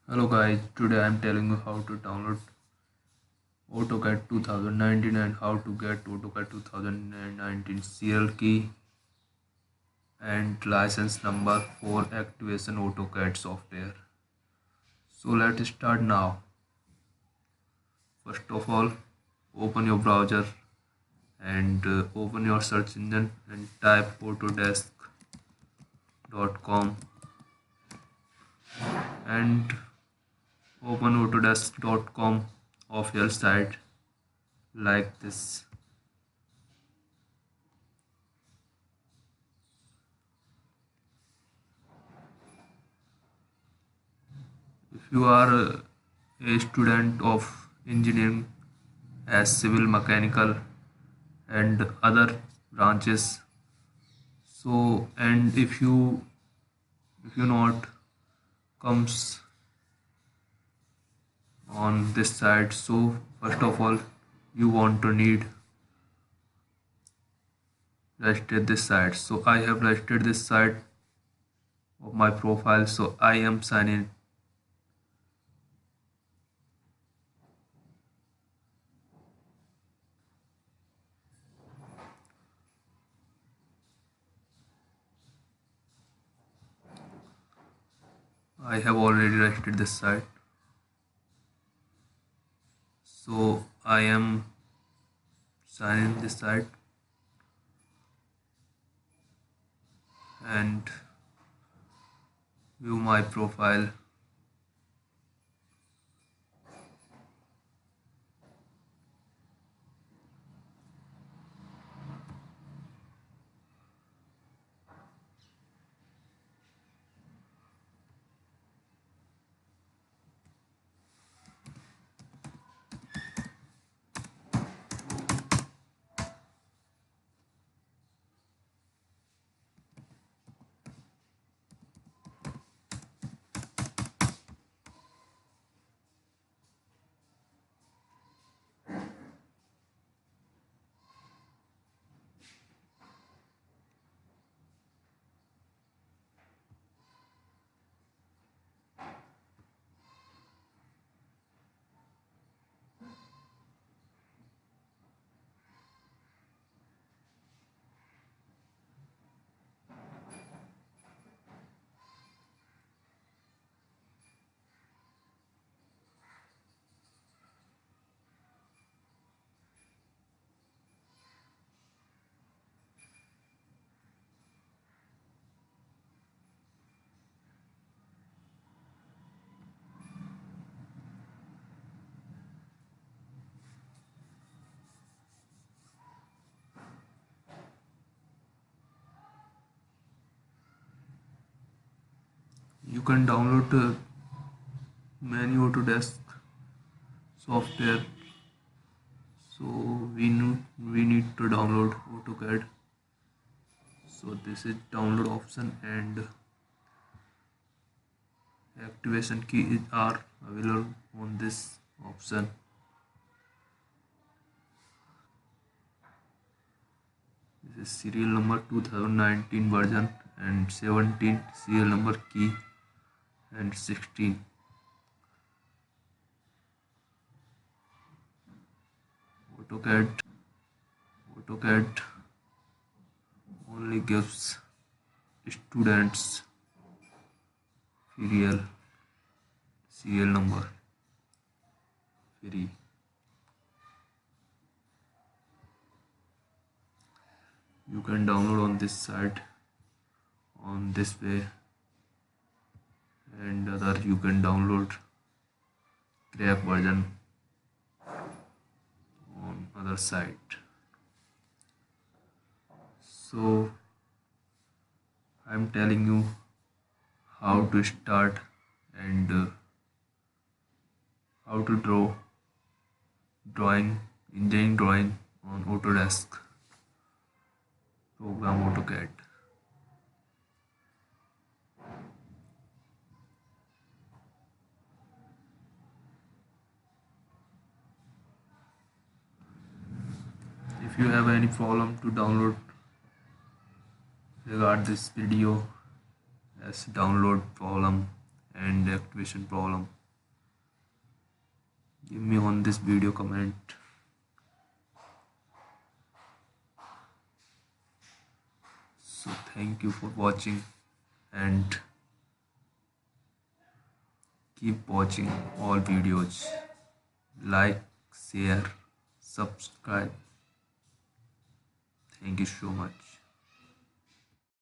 Hello guys, today I am telling you how to download Autocad 2019 and how to get Autocad 2019 serial key and license number for activation Autocad software. So let's start now. First of all, open your browser and open your search engine and type autodesk.com and open autodesk.com official site like this. If you are a student of engineering as civil mechanical and other branches, so and if you not comes on this side, so first of all you want to need register this site. So I have registered this site of my profile, so I am signing. I have already registered this site, so I am signing this site and view my profile. You can download many Autodesk software. So we need to download AutoCAD. So this is download option and activation key are available on this option. This is serial number 2019 version and 17 serial number key and 16. AutoCAD AutoCAD only gives students serial number free. You can download on this site on this way, and other you can download crack version on other site. So I'm telling you how to start and how to drawing engineering drawing on Autodesk program AutoCAD. If you have any problem to download regard this video as download problem and activation problem, give me on this video comment. So thank you for watching and keep watching all videos. Like, share, subscribe. Thank you so much.